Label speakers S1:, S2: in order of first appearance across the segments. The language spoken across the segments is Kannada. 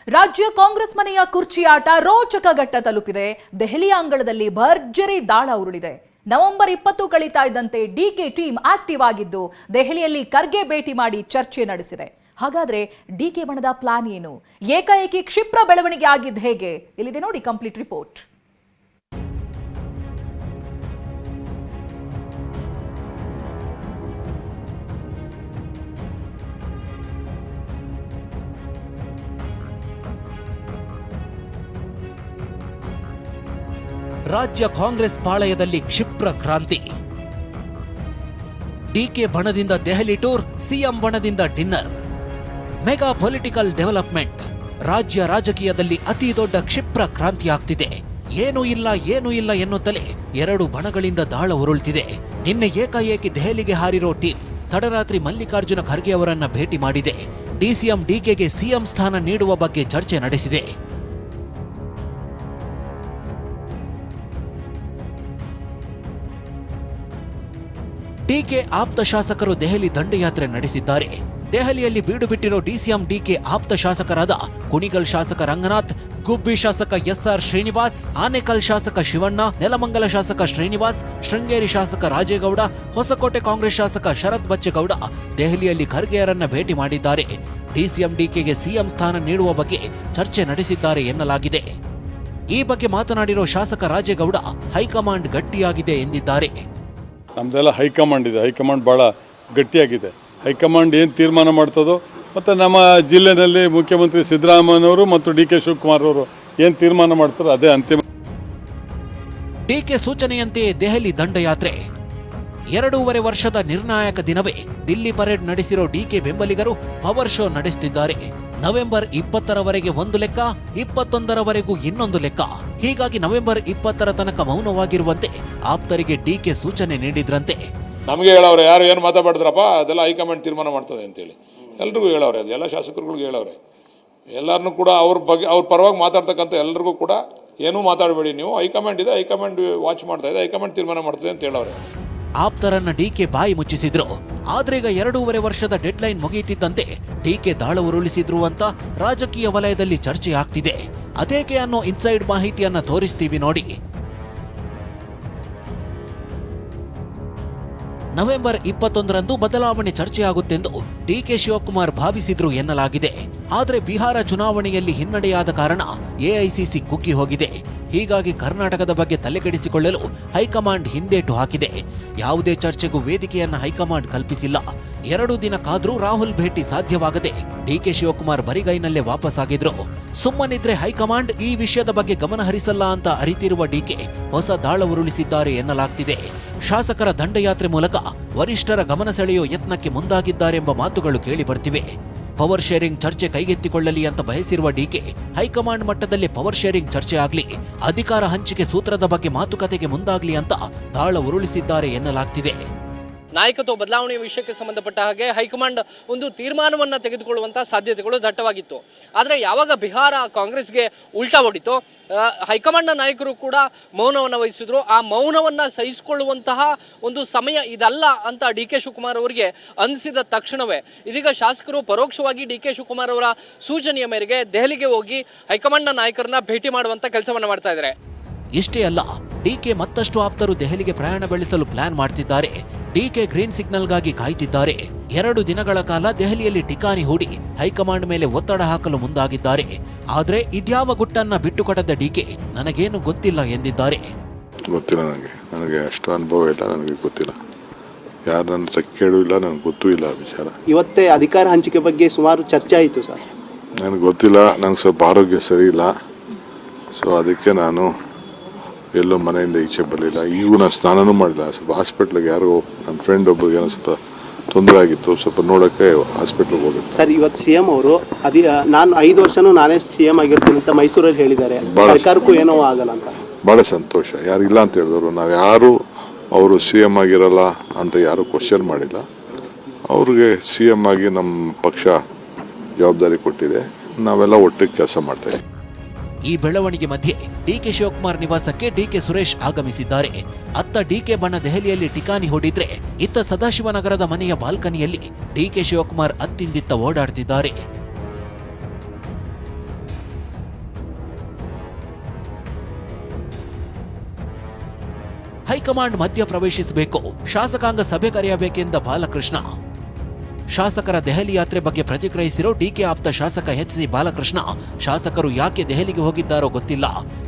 S1: ರಾಜ್ಯ ಕಾಂಗ್ರೆಸ್ ಮನೆಯ ಕುರ್ಚಿಯಾಟ ರೋಚಕ ಘಟ್ಟ ತಲುಪಿದೆ. ದೆಹಲಿಯ ಅಂಗಳದಲ್ಲಿ ಭರ್ಜರಿ ದಾಳ ಉರುಳಿದೆ. ನವೆಂಬರ್ 20 ಕಳೀತಾ ಇದ್ದಂತೆ ಡಿಕೆ ಟೀಮ್ ಆಕ್ಟಿವ್ ಆಗಿದ್ದು ದೆಹಲಿಯಲ್ಲಿ ಖರ್ಗೆ ಭೇಟಿ ಮಾಡಿ ಚರ್ಚೆ ನಡೆಸಿದೆ. ಹಾಗಾದ್ರೆ ಡಿಕೆ ಬಣದ ಪ್ಲಾನ್ ಏನು? ಏಕಾಏಕಿ ಕ್ಷಿಪ್ರ ಬೆಳವಣಿಗೆ ಆಗಿದ್ದು ಹೇಗೆ? ಇಲ್ಲಿದೆ ನೋಡಿ ಕಂಪ್ಲೀಟ್ ರಿಪೋರ್ಟ್.
S2: ರಾಜ್ಯ ಕಾಂಗ್ರೆಸ್ ಪಾಳಯದಲ್ಲಿ ಕ್ಷಿಪ್ರ ಕ್ರಾಂತಿ. ಡಿಕೆ ಬಣದಿಂದ ದೆಹಲಿ ಟೂರ್, ಸಿಎಂ ಬಣದಿಂದ ಡಿನ್ನರ್. Mega political development. ರಾಜ್ಯ ರಾಜಕೀಯದಲ್ಲಿ ಅತಿ ದೊಡ್ಡ ಕ್ಷಿಪ್ರ ಕ್ರಾಂತಿ ಆಗ್ತಿದೆ. ಏನೂ ಇಲ್ಲ ಎನ್ನುತ್ತಲೇ ಎರಡು ಬಣಗಳಿಂದ ದಾಳ ಉರುಳ್ತಿದೆ. ನಿನ್ನೆ ಏಕಾಏಕಿ ದೆಹಲಿಗೆ ಹಾರಿರೋ ಟೀಮ್ ತಡರಾತ್ರಿ ಮಲ್ಲಿಕಾರ್ಜುನ ಖರ್ಗೆ ಅವರನ್ನ ಭೇಟಿ ಮಾಡಿದೆ. ಡಿಸಿಎಂ ಡಿಕೆಗೆ ಸಿಎಂ ಸ್ಥಾನ ನೀಡುವ ಬಗ್ಗೆ ಚರ್ಚೆ ನಡೆಸಿದೆ. ಡಿಕೆ ಆಪ್ತ ಶಾಸಕರು ದೆಹಲಿ ದಂಡಯಾತ್ರೆ ನಡೆಸಿದ್ದಾರೆ. ದೆಹಲಿಯಲ್ಲಿ ಬೀಡು ಬಿಟ್ಟಿರೋ ಡಿಸಿಎಂ ಡಿಕೆ ಆಪ್ತ ಶಾಸಕರಾದ ಕುಣಿಗಲ್ ಶಾಸಕ ರಂಗನಾಥ್, ಗುಬ್ಬಿ ಶಾಸಕ ಎಸ್ಆರ್ ಶ್ರೀನಿವಾಸ್, ಆನೇಕಲ್ ಶಾಸಕ ಶಿವಣ್ಣ, ನೆಲಮಂಗಲ ಶಾಸಕ ಶ್ರೀನಿವಾಸ್, ಶೃಂಗೇರಿ ಶಾಸಕ ರಾಜೇಗೌಡ, ಹೊಸಕೋಟೆ ಕಾಂಗ್ರೆಸ್ ಶಾಸಕ ಶರತ್ ಬಚ್ಚೇಗೌಡ ದೆಹಲಿಯಲ್ಲಿ ಖರ್ಗೆಯರನ್ನ ಭೇಟಿ ಮಾಡಿದ್ದಾರೆ. ಡಿಸಿಎಂ ಡಿಕೆಗೆ ಸಿಎಂ ಸ್ಥಾನ ನೀಡುವ ಬಗ್ಗೆ ಚರ್ಚೆ ನಡೆಸಿದ್ದಾರೆ ಎನ್ನಲಾಗಿದೆ. ಈ ಬಗ್ಗೆ ಮಾತನಾಡಿರೋ ಶಾಸಕ ರಾಜೇಗೌಡ, ಹೈಕಮಾಂಡ್ ಗಟ್ಟಿಯಾಗಿದೆ ಎಂದಿದ್ದಾರೆ.
S3: ನಮ್ಮದೆಲ್ಲ ಹೈಕಮಾಂಡ್ ಇದೆ. ಹೈಕಮಾಂಡ್ ಭಾಳ ಗಟ್ಟಿಯಾಗಿದೆ. ಹೈಕಮಾಂಡ್ ಏನು ತೀರ್ಮಾನ ಮಾಡ್ತದೋ ಮತ್ತು ನಮ್ಮ ಜಿಲ್ಲೆಯಲ್ಲಿ ಮುಖ್ಯಮಂತ್ರಿ ಸಿದ್ದರಾಮಯ್ಯನವರು ಮತ್ತು ಡಿಕೆ ಶಿವಕುಮಾರ್ ಅವರು ಏನು ತೀರ್ಮಾನ ಮಾಡ್ತಾರೋ ಅದೇ ಅಂತಿಮ.
S2: ಡಿಕೆ ಸೂಚನೆಯಂತೆ ದೆಹಲಿ ದಂಡಯಾತ್ರೆ. 2.5 ವರ್ಷದ ನಿರ್ಣಾಯಕ ದಿನವೇ ದಿಲ್ಲಿ ಪರೇಡ್ ನಡೆಸಿರೋ ಡಿಕೆ ಬೆಂಬಲಿಗರು ಪವರ್ ಶೋ ನಡೆಸುತ್ತಿದ್ದಾರೆ. ನವೆಂಬರ್ 20ರವರೆಗೆ ಒಂದು ಲೆಕ್ಕ, 21ರವರೆಗೂ ಇನ್ನೊಂದು ಲೆಕ್ಕ. ಹೀಗಾಗಿ ನವೆಂಬರ್ 20ರ ತನಕ ಮೌನವಾಗಿರುವಂತೆ ಆಪ್ತರಿಗೆ ಡಿಕೆ ಸೂಚನೆ ನೀಡಿದ್ರಂತೆ.
S4: ನಮಗೆ ಹೇಳವ್ರೆ, ಯಾರು ಏನು ಮಾತಾಡ್ತಾರಪ್ಪ ಅದೆಲ್ಲ ಹೈಕಮಾಂಡ್ ತೀರ್ಮಾನ ಮಾಡ್ತದೆ ಅಂತೇಳಿ ಎಲ್ರಿಗೂ ಹೇಳವ್ರೆ. ಅದೆಲ್ಲ ಶಾಸಕರುಗಳಿಗೆ ಹೇಳವ್ರೆ. ಎಲ್ಲರನ್ನೂ ಕೂಡ ಅವ್ರ ಬಗ್ಗೆ ಅವ್ರ ಪರವಾಗಿ ಮಾತಾಡ್ತಕ್ಕಂಥ ಎಲ್ರಿಗೂ ಕೂಡ ಏನೂ ಮಾತಾಡಬೇಡಿ, ನೀವು ಹೈಕಮಾಂಡ್ ಇದೆ, ಹೈಕಮಾಂಡ್ ವಾಚ್ ಮಾಡ್ತಾ ಇದೆ, ಹೈಕಮಾಂಡ್ ತೀರ್ಮಾನ ಮಾಡ್ತದೆ ಅಂತ ಹೇಳವ್ರೆ.
S2: ಆಪ್ತರನ್ನ ಡಿಕೆ ಬಾಯಿ ಮುಚ್ಚಿಸಿದ್ರು. ಆದ್ರೀಗ 2.5 ವರ್ಷದ ಡೆಡ್ಲೈನ್ ಮುಗಿಯುತ್ತಿದ್ದಂತೆ ಡಿಕೆ ದಾಳ ಉರುಳಿಸಿದ್ರು ಅಂತ ರಾಜಕೀಯ ವಲಯದಲ್ಲಿ ಚರ್ಚೆ ಆಗ್ತಿದೆ. ಅದೇಕೆ ಅನ್ನೋ ಇನ್ಸೈಡ್ ಮಾಹಿತಿಯನ್ನ ತೋರಿಸ್ತೀವಿ ನೋಡಿ. ನವೆಂಬರ್ 21ರಂದು ಬದಲಾವಣೆ ಚರ್ಚೆಯಾಗುತ್ತೆಂದು ಡಿಕೆ ಶಿವಕುಮಾರ್ ಭಾವಿಸಿದ್ರು ಎನ್ನಲಾಗಿದೆ. ಆದರೆ ಬಿಹಾರ ಚುನಾವಣೆಯಲ್ಲಿ ಹಿನ್ನಡೆಯಾದ ಕಾರಣ ಎಐಸಿಸಿ ಕುಗ್ಗಿ ಹೋಗಿದೆ. ಹೀಗಾಗಿ ಕರ್ನಾಟಕದ ಬಗ್ಗೆ ತಲೆಕೆಡಿಸಿಕೊಳ್ಳಲು ಹೈಕಮಾಂಡ್ ಹಿಂದೇಟು ಹಾಕಿದೆ. ಯಾವುದೇ ಚರ್ಚೆಗೂ ವೇದಿಕೆಯನ್ನ ಹೈಕಮಾಂಡ್ ಕಲ್ಪಿಸಿಲ್ಲ. 2 ದಿನ ಕಾದ್ರೂ ರಾಹುಲ್ ಭೇಟಿ ಸಾಧ್ಯವಾಗದೆ ಡಿಕೆ ಶಿವಕುಮಾರ್ ಬರಿಗೈನಲ್ಲೇ ವಾಪಸ್ಸಾಗಿದ್ರು. ಸುಮ್ಮನಿದ್ರೆ ಹೈಕಮಾಂಡ್ ಈ ವಿಷಯದ ಬಗ್ಗೆ ಗಮನ ಹರಿಸಲ್ಲ ಅಂತ ಅರಿತಿರುವ ಡಿಕೆ ಹೊಸ ದಾಳ ಉರುಳಿಸಿದ್ದಾರೆ ಎನ್ನಲಾಗ್ತಿದೆ. ಶಾಸಕರ ದಂಡಯಾತ್ರೆ ಮೂಲಕ ವರಿಷ್ಠರ ಗಮನ ಸೆಳೆಯುವ ಯತ್ನಕ್ಕೆ ಮುಂದಾಗಿದ್ದಾರೆಂಬ ಮಾತುಗಳು ಕೇಳಿ ಬರ್ತಿವೆ. ಪವರ್ ಶೇರಿಂಗ್ ಚರ್ಚೆ ಕೈಗೆತ್ತಿಕೊಳ್ಳಲಿ ಅಂತ ಬಯಸಿರುವ ಡಿಕೆ ಹೈಕಮಾಂಡ್ ಮಟ್ಟದಲ್ಲಿ ಪವರ್ ಶೇರಿಂಗ್ ಚರ್ಚೆ ಆಗ್ಲಿ, ಅಧಿಕಾರ ಹಂಚಿಕೆ ಸೂತ್ರದ ಬಗ್ಗೆ ಮಾತುಕತೆಗೆ ಮುಂದಾಗ್ಲಿ ಅಂತ ದಾಳ ಉರುಳಿಸಿದ್ದಾರೆ ಎನ್ನಲಾಗ್ತಿದೆ.
S5: ನಾಯಕತ್ವ ಬದಲಾವಣೆಯ ವಿಷಯಕ್ಕೆ ಸಂಬಂಧಪಟ್ಟ ಹಾಗೆ ಹೈಕಮಾಂಡ್ ಒಂದು ತೀರ್ಮಾನವನ್ನು ತೆಗೆದುಕೊಳ್ಳುವಂತಹ ಸಾಧ್ಯತೆಗಳು ದಟ್ಟವಾಗಿತ್ತು. ಆದರೆ ಯಾವಾಗ ಬಿಹಾರ ಕಾಂಗ್ರೆಸ್ಗೆ ಉಲ್ಟಾ ಹೊಡಿತು, ಹೈಕಮಾಂಡ್ನ ನಾಯಕರು ಕೂಡ ಮೌನವನ್ನು ವಹಿಸಿದ್ರು. ಆ ಮೌನವನ್ನು ಸಹಿಸಿಕೊಳ್ಳುವಂತಹ ಒಂದು ಸಮಯ ಇದಲ್ಲ ಅಂತ ಡಿ ಕೆ ಶಿವಕುಮಾರ್ ಅವರಿಗೆ ಅನಿಸಿದ ತಕ್ಷಣವೇ ಇದೀಗ ಶಾಸಕರು ಪರೋಕ್ಷವಾಗಿ ಡಿ ಕೆ ಶಿವಕುಮಾರ್ ಅವರ ಸೂಚನೆಯ ಮೇರೆಗೆ ದೆಹಲಿಗೆ ಹೋಗಿ ಹೈಕಮಾಂಡ್ನ ನಾಯಕರನ್ನ ಭೇಟಿ ಮಾಡುವಂತ ಕೆಲಸವನ್ನು ಮಾಡ್ತಾ ಇದ್ದಾರೆ.
S2: ಇಷ್ಟೇ ಅಲ್ಲ, ಡಿಕೆ ಮತ್ತಷ್ಟು ಆಪ್ತರು ದೆಹಲಿಗೆ ಪ್ರಯಾಣ ಬೆಳೆಸಲು ಪ್ಲಾನ್ ಮಾಡ್ತಿದ್ದಾರೆ. DK green ಸಿಗ್ನಲ್ಗಾಗಿ ಕಾಯ್ತಿದ್ದಾರೆ. 2 ದಿನಗಳ ಕಾಲ ದೆಹಲಿಯಲ್ಲಿ ಠಿಕಾಣಿ ಹೂಡಿ ಹೈಕಮಾಂಡ್ ಮೇಲೆ ಒತ್ತಡ ಹಾಕಲು ಮುಂದಾಗಿದ್ದಾರೆ. ಆದ್ರೆ ಇದ್ಯಾವ ಗುಟ್ಟನ್ನ ಬಿಟ್ಟುಕೊಡದ ಡಿಕೆ ನನಗೇನು ಗೊತ್ತಿಲ್ಲ ಎಂದಿದ್ದಾರೆ.
S6: ಗೊತ್ತಿಲ್ಲ, ನನಗೆ ಅಷ್ಟು ಅನುಭವ ಇಲ್ಲ, ನನಗೆ ಗೊತ್ತಿಲ್ಲ, ಯಾರು ನನ್ನ ಕೇಳೂ ಇಲ್ಲ, ನನಗೆ ಗೊತ್ತೂ ಇಲ್ಲ ವಿಚಾರ.
S7: ಇವತ್ತೇ ಅಧಿಕಾರ ಹಂಚಿಕೆ ಬಗ್ಗೆ ಸುಮಾರು ಚರ್ಚೆ ಆಯಿತು ಸರ್.
S6: ನನಗೆ ಗೊತ್ತಿಲ್ಲ, ನನಗೆ ಸ್ವಲ್ಪ ಆರೋಗ್ಯ ಸರಿ ಇಲ್ಲ. ಸೊ ಅದಕ್ಕೆ ನಾನು ಎಲ್ಲೋ ಮನೆಯಿಂದ ಈಚೆ ಬರಲಿಲ್ಲ. ಈಗೂ ನಾನು ಸ್ನಾನನೂ ಮಾಡಿಲ್ಲ. ಸ್ವಲ್ಪ ಹಾಸ್ಪಿಟ್ಲಿಗೆ ಯಾರೋ ನನ್ನ ಫ್ರೆಂಡ್ ಒಬ್ಬರಿಗೆ ಏನೋ ಸ್ವಲ್ಪ ತೊಂದರೆ ಆಗಿತ್ತು, ಸ್ವಲ್ಪ ನೋಡೋಕ್ಕೆ ಹಾಸ್ಪಿಟ್ಲಿಗೆ ಹೋಗಿತ್ತು.
S7: ಸರ್, ಇವತ್ತು ಸಿಎಂ ಅವರು ನಾನು 5 ವರ್ಷನೂ ನಾನೇ ಸಿಎಂ ಆಗಿರ್ತೀನಿ ಅಂತ ಮೈಸೂರಲ್ಲಿ ಹೇಳಿದ್ದಾರೆ. ಸರ್ಕಾರಕ್ಕೂ ಏನೋ ಆಗಲ್ಲ ಅಂತ.
S6: ಭಾಳ ಸಂತೋಷ. ಯಾರು ಇಲ್ಲ ಅಂತ ಹೇಳಿದವರು, ನಾವು ಯಾರು ಅವರು ಸಿಎಂ ಆಗಿರಲ್ಲ ಅಂತ ಯಾರು ಕ್ವಶನ್ ಮಾಡಿಲ್ಲ. ಅವ್ರಿಗೆ ಸಿಎಂ ಆಗಿ ನಮ್ಮ ಪಕ್ಷ ಜವಾಬ್ದಾರಿ ಕೊಟ್ಟಿದೆ. ನಾವೆಲ್ಲ ಒಟ್ಟಿಗೆ ಕೆಲಸ ಮಾಡ್ತೇವೆ.
S2: ಈ ಬೆಳವಣಿಗೆ ಮಧ್ಯೆ ಡಿಕೆ ಶಿವಕುಮಾರ್ ನಿವಾಸಕ್ಕೆ ಡಿಕೆ ಸುರೇಶ್ ಆಗಮಿಸಿದ್ದಾರೆ. ಅತ್ತ ಡಿಕೆ ಬಣ ದೆಹಲಿಯಲ್ಲಿ ಠಿಕಾಣಿ ಹೂಡಿದ್ರೆ, ಇತ್ತ ಸದಾಶಿವನಗರದ ಮನೆಯ ಬಾಲ್ಕನಿಯಲ್ಲಿ ಡಿಕೆ ಶಿವಕುಮಾರ್ ಅತ್ತಿಂದಿತ್ತ ಓಡಾಡ್ತಿದ್ದಾರೆ. ಹೈಕಮಾಂಡ್ ಮಧ್ಯ ಪ್ರವೇಶಿಸಬೇಕು, ಶಾಸಕಾಂಗ ಸಭೆ ಕರೆಯಬೇಕೆಂದ ಬಾಲಕೃಷ್ಣ. ಶಾಸಕರ ದೆಹಲಿ ಯಾತ್ರೆ ಬಗ್ಗೆ ಪ್ರತಿಕ್ರಿಯಿಸಿರೋ ಡಿಕೆ ಆಪ್ತ ಶಾಸಕ ಎಚ್.ಸಿ. ಬಾಲಕೃಷ್ಣ, ಶಾಸಕರು ಯಾಕೆ ದೆಹಲಿಗೆ ಹೋಗಿದ್ದಾರೋ ಗೊತ್ತಿಲ್ಲ,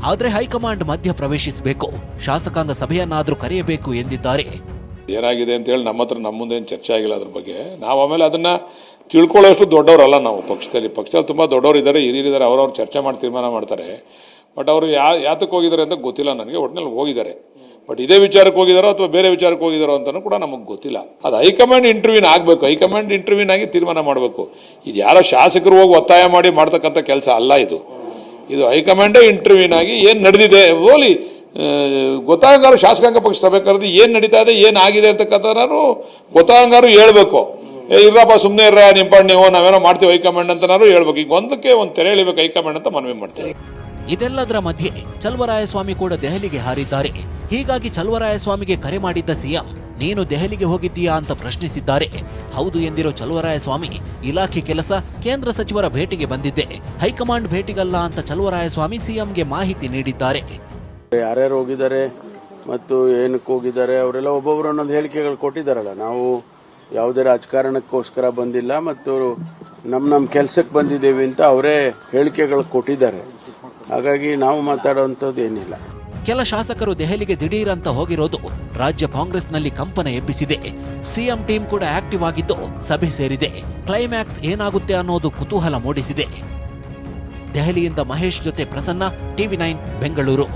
S2: ಆದ್ರೆ ಹೈಕಮಾಂಡ್ ಮಧ್ಯ ಪ್ರವೇಶಿಸಬೇಕು, ಶಾಸಕಾಂಗ ಸಭೆಯನ್ನಾದ್ರೂ ಕರೆಯಬೇಕು ಎಂದಿದ್ದಾರೆ.
S4: ಏನಾಗಿದೆ ಅಂತೇಳಿ ನಮ್ಮ ಹತ್ರ ನಮ್ಮ ಮುಂದೆ ಏನು ಚರ್ಚೆ ಆಗಿಲ್ಲ ಅದ್ರ ಬಗ್ಗೆ. ನಾವು ಆಮೇಲೆ ಅದನ್ನು ತಿಳ್ಕೊಳ್ಳೋಷ್ಟು ದೊಡ್ಡವರಲ್ಲ ನಾವು ಪಕ್ಷದಲ್ಲಿ ತುಂಬ ದೊಡ್ಡವರು ಇದ್ದಾರೆ, ಹಿರಿಯರಿದ್ದಾರೆ, ಅವ್ರವ್ರು ಚರ್ಚೆ ಮಾಡಿ ತೀರ್ಮಾನ ಮಾಡ್ತಾರೆ. ಬಟ್ ಅವರು ಯಾತಕ್ಕೆ ಹೋಗಿದ್ದಾರೆ ಅಂತ ಗೊತ್ತಿಲ್ಲ ನನಗೆ. ಒಟ್ಟಿನಲ್ಲಿ ಹೋಗಿದ್ದಾರೆ, ಬಟ್ ಇದೇ ವಿಚಾರಕ್ಕೆ ಹೋಗಿದ್ದಾರೋ ಅಥವಾ ಬೇರೆ ವಿಚಾರಕ್ಕೆ ಹೋಗಿದ್ದಾರೋ ಅಂತಲೂ ಕೂಡ ನಮಗೆ ಗೊತ್ತಿಲ್ಲ. ಅದು ಹೈಕಮಾಂಡ್ ಇಂಟರ್ವ್ಯೂನ್ ಆಗಬೇಕು, ಹೈಕಮಾಂಡ್ ಇಂಟರ್ವ್ಯೂನ್ ಆಗಿ ತೀರ್ಮಾನ ಮಾಡಬೇಕು. ಇದು ಯಾರೋ ಶಾಸಕರು ಹೋಗಿ ಒತ್ತಾಯ ಮಾಡಿ ಮಾಡ್ತಕ್ಕಂಥ ಕೆಲಸ ಅಲ್ಲ ಇದು. ಹೈಕಮಾಂಡೇ ಇಂಟರ್ವ್ಯೂನ್ ಆಗಿ ಏನು ನಡೆದಿದೆ ಹೋಲಿ ಗೊತ್ತಾಗಂಗಾರು ಶಾಸಕಾಂಗ ಪಕ್ಷ ಸಭೆ ಕರೆದು ಏನು ನಡೀತಾ ಇದೆ, ಏನಾಗಿದೆ ಅಂತಕ್ಕಂಥನಾರು ಗೊತ್ತಾಗಂಗಾರು ಹೇಳ್ಬೇಕು. ಇರ್ರಪ್ಪ ಸುಮ್ಮನೆ ಇರ್ರ ನಿಂಪಾಡ್ ನೀವು, ನಾವೇನೋ ಮಾಡ್ತೀವಿ ಹೈಕಮಾಂಡ್ ಅಂತನಾರು ಹೇಳ್ಬೇಕು. ಈಗ ಒಂದಕ್ಕೆ ಒಂದು ತೆರೆ ಎಳಿಬೇಕು ಹೈಕಮಾಂಡ್ ಅಂತ ಮನವಿ ಮಾಡ್ತೀವಿ.
S2: ಇದೆಲ್ಲದರ ಮಧ್ಯೆ ಚಲುವರಾಯಸ್ವಾಮಿ ಕೂಡ ದೆಹಲಿಗೆ ಹಾರಿದ್ದಾರೆ. ಹೀಗಾಗಿ ಚಲುವರಾಯಸ್ವಾಮಿಗೆ ಕರೆ ಮಾಡಿದ್ದ ಸಿಎಂ, ನೀನು ದೆಹಲಿಗೆ ಹೋಗಿದ್ದೀಯಾ ಅಂತ ಪ್ರಶ್ನಿಸಿದ್ದಾರೆ. ಹೌದು ಎಂದಿರೋ ಚಲುವರಾಯಸ್ವಾಮಿ, ಇಲಾಖೆ ಕೆಲಸ, ಕೇಂದ್ರ ಸಚಿವರ ಭೇಟಿಗೆ ಬಂದಿದ್ದೆ, ಹೈಕಮಾಂಡ್ ಭೇಟಿಗಲ್ಲ ಅಂತ ಚಲುವರಾಯಸ್ವಾಮಿ ಸಿಎಂಗೆ ಮಾಹಿತಿ ನೀಡಿದ್ದಾರೆ.
S8: ಯಾರ್ಯಾರು ಹೋಗಿದ್ದಾರೆ ಮತ್ತು ಏನಕ್ಕೆ ಹೋಗಿದ್ದಾರೆ ಅವರೆಲ್ಲ ಒಬ್ಬೊಬ್ಬರು ಒಂದೊಂದು ಹೇಳಿಕೆಗಳು ಕೊಟ್ಟಿದ್ದಾರಲ್ಲ. ನಾವು ಯಾವುದೇ ರಾಜಕಾರಣಕ್ಕೋಸ್ಕರ ಬಂದಿಲ್ಲ ಮತ್ತು ನಮ್ಮ ಕೆಲಸಕ್ಕೆ ಬಂದಿದ್ದೇವೆ ಅಂತ ಅವರೇ ಹೇಳಿಕೆಗಳು ಕೊಟ್ಟಿದ್ದಾರೆ. ಹಾಗಾಗಿ ನಾವು ಮಾತಾಡುವಂಥದ್ದು ಏನಿಲ್ಲ.
S2: ಕೆಲ ಶಾಸಕರು ದೆಹಲಿಗೆ ದಿಢೀರ್ ಅಂತ ಹೋಗಿರೋದು ರಾಜ್ಯ ಕಾಂಗ್ರೆಸ್ನಲ್ಲಿ ಕಂಪನ ಎಬ್ಬಿಸಿದೆ. ಸಿಎಂ ಟೀಮ್ ಕೂಡ ಆಕ್ಟಿವ್ ಆಗಿದ್ದು ಸಭೆ ಸೇರಿದೆ. ಕ್ಲೈಮ್ಯಾಕ್ಸ್ ಏನಾಗುತ್ತೆ ಅನ್ನೋದು ಕುತೂಹಲ ಮೂಡಿಸಿದೆ. ದೆಹಲಿಯಿಂದ ಮಹೇಶ್ ಜೊತೆ ಪ್ರಸನ್ನ, ಟಿವಿ9 ಬೆಂಗಳೂರು.